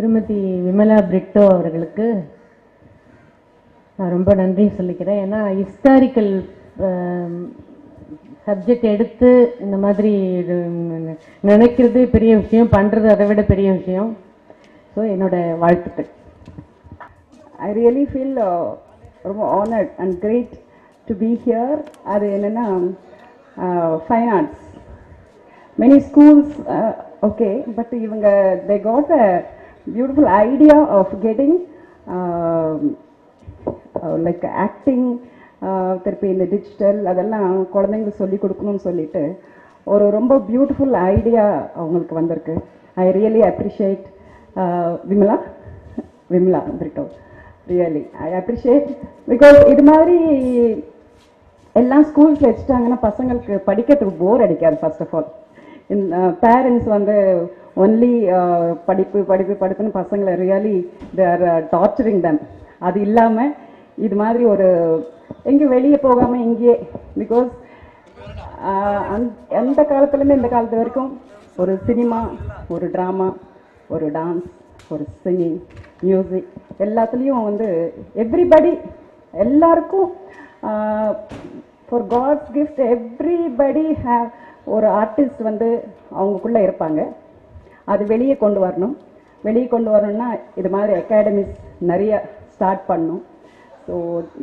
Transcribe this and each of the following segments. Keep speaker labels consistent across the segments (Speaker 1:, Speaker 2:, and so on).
Speaker 1: திருமதி விமலா பிரிட்டோ அவர்களுக்கு நான் ரொம்ப நன்றி சொல்லிக்கிறேன். ஏன்னா ஹிஸ்டாரிக்கல் சப்ஜெக்ட் எடுத்து இந்த மாதிரி நினைக்கிறது பெரிய விஷயம், பண்ணுறது அதை விட பெரிய விஷயம். ஸோ என்னோட வாழ்த்துக்கள்.
Speaker 2: I really feel ரொம்ப honored and great to be here. அது என்னன்னா fine arts. Many schools, okay, but இவங்க they got a beautiful idea of getting like acting, திருப்பி இந்த டிஜிட்டல் அதெல்லாம் குழந்தைங்களுக்கு சொல்லி கொடுக்கணும்னு சொல்லிட்டு ஒரு ரொம்ப பியூட்டிஃபுல் ஐடியா அவங்களுக்கு வந்திருக்கு. I really appreciate Vimala Brito. Really I appreciate because இது மாதிரி எல்லாம் ஸ்கூல்ஸில் வச்சுட்டாங்கன்னா பசங்களுக்கு படிக்கிறதுக்கு போர் அடிக்காது. ஃபர்ஸ்ட் ஆஃப் ஆல் பேரண்ட்ஸ் வந்து ஒன்லி படிப்பு படிப்பு படிப்புன்னு பசங்களை really they are torturing them. அது இல்லாமல் இது மாதிரி ஒரு எங்கே வெளியே போகாமல் இங்கேயே, பிகாஸ் எந்த காலத்துலேருந்து இந்த காலத்து வரைக்கும் ஒரு சினிமா, ஒரு ட்ராமா, ஒரு டான்ஸ், ஒரு சிங்கிங், மியூசிக் எல்லாத்துலேயும் வந்து எவ்ரிபடி எல்லாருக்கும் for God's gift everybody have ஒரு ஆர்டிஸ்ட் வந்து அவங்களுக்குள்ளே இருப்பாங்க. அது வெளியே கொண்டு வரணும். வெளியே கொண்டு வரணும்னா இது மாதிரி அகாடமிஸ் நிறைய ஸ்டார்ட் பண்ணணும். So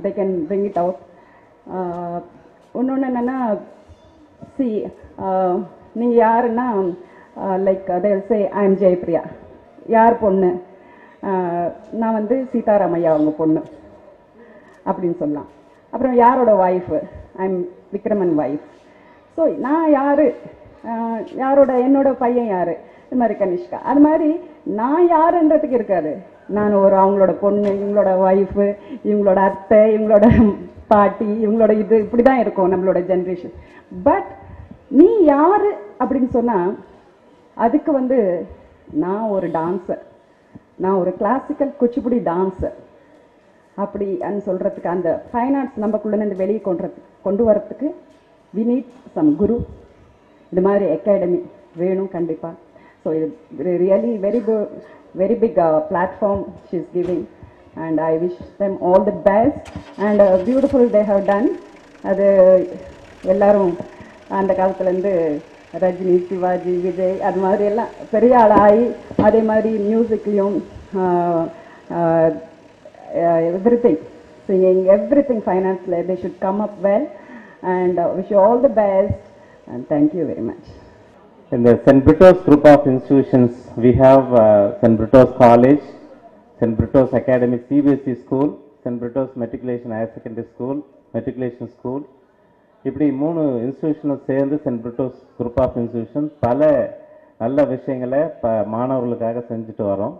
Speaker 2: they can bring it out. இன்னொன்று என்னென்னா நீங்கள் யாருன்னா like they will say I am Jayapriya. யார் பொண்ணு? நான் வந்து சீதாராமையா அவங்க பொண்ணு அப்படின்னு சொல்லலாம். அப்புறம் யாரோட wife? I am Vikraman wife. So நான் யார்? யாரோட என்னோட பையன் யார்? இது மாதிரி கனிஷ்கா. அது மாதிரி நான் யாருன்றதுக்கு இருக்காது. நான் ஒரு அவங்களோட பொண்ணு, இவங்களோட ஒய்ஃபு, இவங்களோட அத்தை, இவங்களோட பாட்டி, இவங்களோட இது இப்படி தான் இருக்கும் நம்மளோட ஜென்ரேஷன். பட் நீ யார் அப்படின்னு சொன்னால் அதுக்கு வந்து நான் ஒரு டான்ஸர், நான் ஒரு கிளாசிக்கல் குச்சிப்புடி டான்ஸர் அப்படின்னு சொல்கிறதுக்கு அந்த ஃபைன் ஆர்ட்ஸ் நம்மக்குள்ளேருந்து வெளியே கொண்டு வரத்துக்கு வி நீட் சம் குரு. இது மாதிரி அகாடமி வேணும் கண்டிப்பாக. ஸோ இது really very big platform she is giving, and I wish them all the best and beautiful they have done. அது எல்லாரும் அந்த காலத்துலேருந்து ரஜினி, சிவாஜி, விஜய் அது மாதிரி எல்லாம் பெரிய ஆளாகி அதே மாதிரி மியூசிக்லேயும் everything, singing, everything, finance, they should come up well, and wish you all the best and thank you very much.
Speaker 3: In the St. Brito's group of institutions, we have St. Brito's College, St. Brito's Academy CBSE School, St. Brito's Matriculation Higher Secondary School, Matriculation School. இப்படி 3 இன்ஸ்டிடியூஷனும் சேர்ந்து Saint Brito's group of institution பல நல்ல விஷயங்களை மாணவர்களுக்காக செஞ்சுட்டு வரோம்.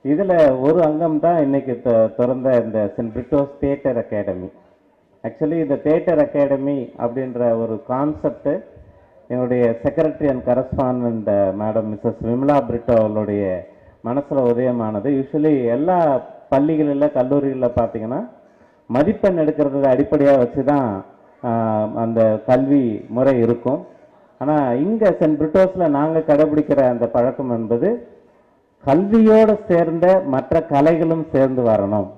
Speaker 3: இதில் ஒரு அங்கம் தான் இன்னைக்கு திறந்த இந்த Saint Brito's theatre academy. Actually இந்த தியேட்டர் அகாடமி அப்படின்ற ஒரு கான்செப்ட் என்னுடைய secretary and correspondent madam Mrs Vimala Brito அவர்களுடைய மனசில் உதயமானது. யூஸ்வலி எல்லா பள்ளிகளில் கல்லூரிகளில் பார்த்தீங்கன்னா மதிப்பெண் எடுக்கிறது அடிப்படையாக வச்சு தான் அந்த கல்வி முறை இருக்கும். ஆனால் இங்கே சென்ட் பிரிட்டோஸில் நாங்கள் கடைபிடிக்கிற அந்த பழக்கம் என்பது கல்வியோடு சேர்ந்த மற்ற கலைகளும் சேர்ந்து வரணும்.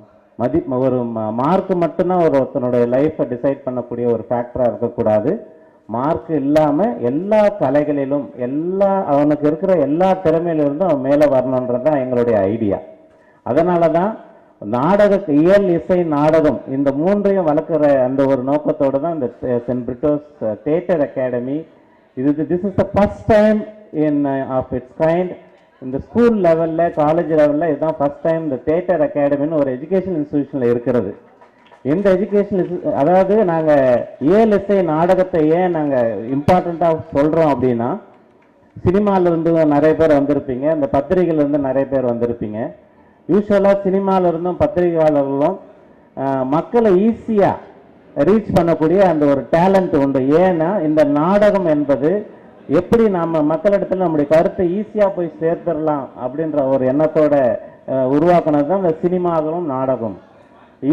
Speaker 3: ஒரு மார்க் மட்டும்தான் ஒருத்தனுடைய லைஃப்பை டிசைட் பண்ணக்கூடிய ஒரு ஃபேக்டராக இருக்கக்கூடாது. மார்க் இல்லாமல் எல்லா கலைகளிலும் அவனுக்கு இருக்கிற எல்லா திறமையிலிருந்தும் அவன் மேலே வரணுன்றது தான் எங்களுடைய ஐடியா. அதனால தான் இயல், இசை, நாடகம் இந்த 3ஐயும் வளர்க்குற அந்த ஒரு நோக்கத்தோடு தான் இந்த Saint Brito's theatre academy. This is the first time in of its kind. இந்த ஸ்கூல் லெவலில், காலேஜ் லெவலில் இதுதான் ஃபர்ஸ்ட் டைம் இந்த தியேட்டர் அகாடமின்னு ஒரு எஜுகேஷன் இன்ஸ்டிடியூஷனில் இருக்கிறது. இந்த எஜுகேஷன் அதாவது நாங்கள் இயல், இசை, நாடகத்தை ஏன் நாங்கள் இம்பார்ட்டண்ட்டாக சொல்கிறோம் அப்படின்னா, சினிமாவிலிருந்து நிறைய பேர் வந்திருப்பீங்க, இந்த பத்திரிகையிலேருந்து நிறைய பேர் வந்திருப்பீங்க. யூஸ்வலாக சினிமாவிலிருந்தும் பத்திரிகையாளர்களும் மக்களை ஈஸியாக ரீச் பண்ணக்கூடிய அந்த ஒரு டேலண்ட் உண்டு. ஏன்னா இந்த நாடகம் என்பது எப்படி நம்ம மக்களிடத்தில் நம்முடைய கருத்தை ஈஸியாக போய் சேர்த்துடலாம் அப்படின்ற ஒரு எண்ணத்தோட உருவாக்குனது தான் இந்த சினிமாவும் நாடகம்.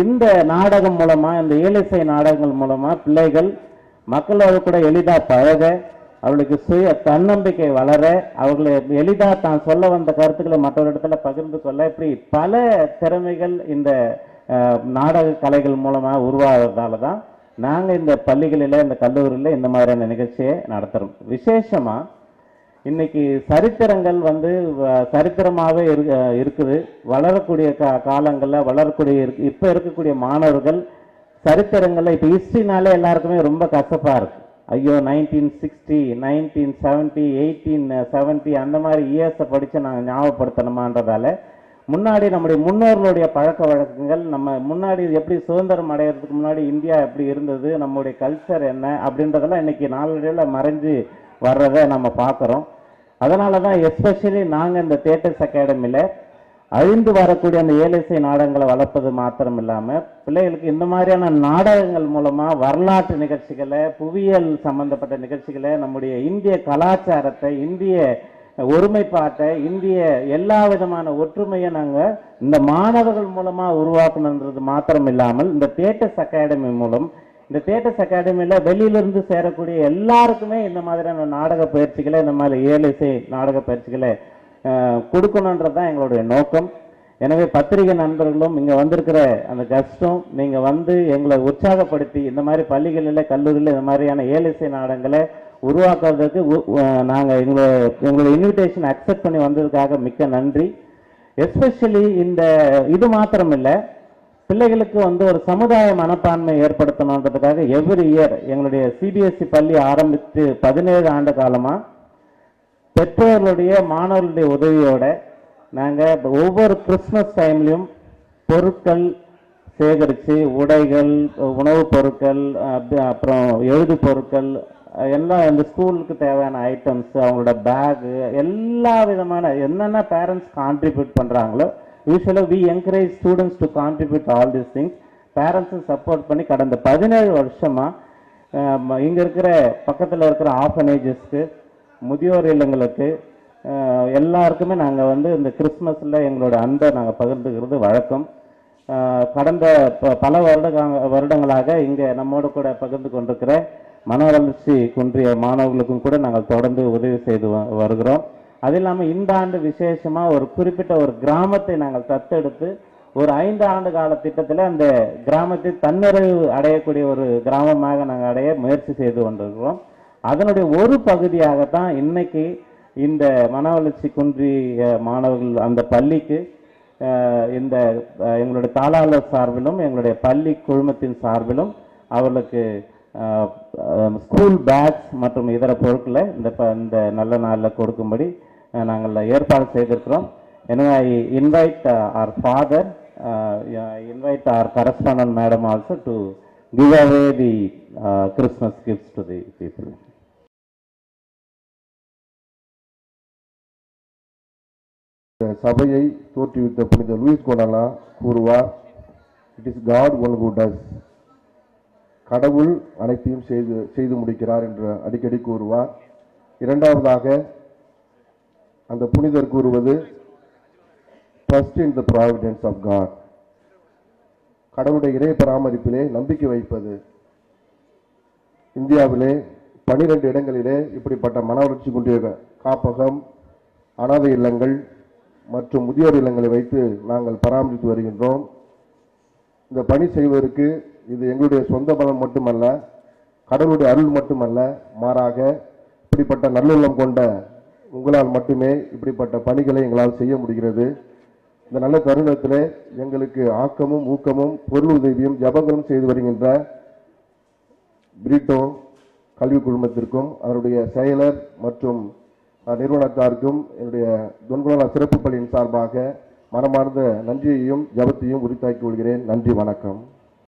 Speaker 3: இந்த நாடகம் மூலமாக, இந்த இயலிசை நாடகங்கள் மூலமாக பிள்ளைகள் மக்களோடு கூட எளிதாக பழக, அவளுக்கு சுய தன்னம்பிக்கை வளர, அவர்களை எளிதாக தான் சொல்ல வந்த கருத்துக்களை மற்றவரிடத்துல பகிர்ந்து கொள்ள, இப்படி பல திறமைகள் இந்த நாடக கலைகள் மூலமாக உருவாகிறதால தான் நாங்கள் இந்த பள்ளிகளில், இந்த கல்லூரியில் இந்த மாதிரியான நிகழ்ச்சியை நடத்துகிறோம். விசேஷமாக இன்னைக்கு சரித்திரங்கள் வந்து சரித்திரமாகவே இருக்குது. வளரக்கூடிய காலங்களில் வளரக்கூடிய இப்போ இருக்கக்கூடிய மாணவர்கள் சரித்திரங்களில் இப்போ ஹிஸ்ட்ரினாலே எல்லாருக்குமே ரொம்ப கசப்பாக இருக்கு. ஐயோ 1960, 1970, 1870 அந்த மாதிரி இயர்ஸை படித்து நாங்கள் ஞாபகப்படுத்தணுமான்றதால முன்னாடி நம்முடைய முன்னோர்களுடைய பழக்க வழக்கங்கள், நம்ம முன்னாடி எப்படி சுதந்திரம் அடைகிறதுக்கு முன்னாடி இந்தியா எப்படி இருந்தது, நம்முடைய கல்ச்சர் என்ன அப்படின்றதெல்லாம் இன்னைக்கு நாளடைவில் மறைஞ்சு வர்றதை நம்ம பார்க்குறோம். அதனால தான் எஸ்பெஷலி நாங்கள் இந்த தியேட்டர்ஸ் அகாடமியில் அழிந்து வரக்கூடிய அந்த ஏலிசை நாடகங்களை வளர்ப்பது மாத்திரம் இல்லாமல் பிள்ளைகளுக்கு இந்த மாதிரியான நாடகங்கள் மூலமாக வரலாற்று நிகழ்ச்சிகளை, புவியியல் சம்பந்தப்பட்ட நிகழ்ச்சிகளை, நம்முடைய இந்திய கலாச்சாரத்தை, இந்திய ஒருமைப்பாட்டை, இந்திய எல்லா விதமான ஒற்றுமையை நாங்கள் இந்த மாணவர்கள் மூலமாக உருவாக்கணுன்றது மாத்திரம் இல்லாமல் இந்த தியேட்டர்ஸ் அகாடமி மூலம், இந்த தியேட்டர்ஸ் அகாடமியில் வெளியிலிருந்து சேரக்கூடிய எல்லாருக்குமே இந்த மாதிரியான நாடக பயிற்சிகளை, இந்த மாதிரி ஏலிசை நாடக பயிற்சிகளை கொடுக்கணுன்றது தான் எங்களுடைய நோக்கம். எனவே பத்திரிகை நண்பர்களும் இங்கே வந்திருக்கிற அந்த கஷ்டம் நீங்கள் வந்து எங்களை உற்சாகப்படுத்தி இந்த மாதிரி பள்ளிகளில், கல்லூரியில் இந்த மாதிரியான ஏலிசை நாடகங்களை உருவாக்குறதுக்கு நாங்கள் எங்களுடைய இன்விடேஷன் அக்செப்ட் பண்ணி வந்ததுக்காக மிக்க நன்றி. எஸ்பெஷலி இந்த இது மாத்திரம் இல்லை, பிள்ளைகளுக்கு வந்து ஒரு சமுதாய மனப்பான்மை ஏற்படுத்தணுன்றதுக்காக எவ்ரி இயர் எங்களுடைய சிபிஎஸ்இ பள்ளி ஆரம்பித்து 17 ஆண்டு காலமாக பெற்றோர்களுடைய, மாணவர்களுடைய உதவியோட நாங்கள் ஒவ்வொரு கிறிஸ்மஸ் டைம்லையும் பொருட்கள் சேகரித்து, உடைகள், உணவுப் பொருட்கள், அப்புறம் எழுது பொருட்கள் எல்லாம் இந்த ஸ்கூலுக்கு தேவையான ஐட்டம்ஸ், அவங்களோட பேகு, எல்லா விதமான என்னென்ன பேரண்ட்ஸ் கான்ட்ரிபியூட் பண்ணுறாங்களோ, யூஸ்வலாக we encourage students to contribute all these things. பேரண்ட்ஸும் சப்போர்ட் பண்ணி கடந்த 17 வருஷமாக இங்கே இருக்கிற பக்கத்தில் இருக்கிற ஆர்ஃபனேஜஸ்க்கு, முதியோர் இல்லங்களுக்கு, எல்லாருக்குமே நாங்கள் வந்து இந்த கிறிஸ்மஸில் எங்களோட அன்பை நாங்கள் பகிர்ந்துக்கிறது வழக்கம். கடந்த பல வருடங்களாக இங்கே நம்மோடு கூட பகிர்ந்து கொண்டிருக்கிற மன வளர்ச்சி குன்றிய மாணவர்களுக்கும் கூட நாங்கள் தொடர்ந்து உதவி செய்து வருகிறோம். அது இல்லாமல் இந்த ஆண்டு விசேஷமாக ஒரு குறிப்பிட்ட ஒரு கிராமத்தை நாங்கள் தத்தெடுத்து ஒரு 5 ஆண்டு கால திட்டத்தில் அந்த கிராமத்தை தன்னிறைவு அடையக்கூடிய ஒரு கிராமமாக நாங்கள் அடைய முயற்சி செய்து கொண்டிருக்கிறோம். அதனுடைய ஒரு பகுதியாகத்தான் இன்னைக்கு இந்த மன வளர்ச்சி குன்றிய மாணவர்கள் அந்த பள்ளிக்கு இந்த எங்களுடைய தாளாளர் சார்பிலும் எங்களுடைய பள்ளி குழுமத்தின் சார்பிலும் அவர்களுக்கு ஸ்கூல் பேக்ஸ் மற்றும் இதர பொருட்களை இந்த நல்ல நாளில் கொடுக்கும்படி நாங்கள் ஏற்பாடு செய்திருக்கிறோம். எனவே I invite our father, invite our correspondent madam also to give away the Christmas gifts to the people.
Speaker 4: சபையை தோற்றுவித்த புனித லூயிஸ் கோனாலா கூறுவார், it is God one who does. கடவுள் அனைத்தையும் செய்து முடிக்கிறார் என்று அடிக்கடி கூறுவார். இரண்டாவதாக அந்த புனிதர் கூறுவது trust in the providence of God, கடவுளுடைய இறை பராமரிப்பிலே நம்பிக்கை வைப்பது. இந்தியாவிலே 12 இடங்களிலே இப்படிப்பட்ட மன வளர்ச்சி குன்றிய காப்பகம், அனாதை இல்லங்கள் மற்றும் முதியோர் இல்லங்களை வைத்து நாங்கள் பராமரித்து வருகின்றோம். இந்த பணி செய்வதற்கு இது எங்களுடைய சொந்த பலம் மட்டுமல்ல, கடவுளுடைய அருள் மட்டுமல்ல, மாறாக இப்படிப்பட்ட நல்லுள்ளம் கொண்ட உங்களால் மட்டுமே இப்படிப்பட்ட பணிகளை எங்களால் செய்ய முடிகிறது. இந்த நல்ல தருணத்திலே எங்களுக்கு ஆக்கமும் ஊக்கமும் பொருள் உதவியும் ஜபங்களும் செய்து வருகின்ற பிரிட்டோ கல்வி குழுமத்திற்கும் அதனுடைய செயலர் மற்றும் நிறுவனத்தாருக்கும் என்னுடைய தொன்குணலா சிறப்பு பள்ளியின் சார்பாக மனமார்ந்த நன்றியையும் ஜபத்தையும் உரித்தாக்கிக் கொள்கிறேன். நன்றி, வணக்கம்.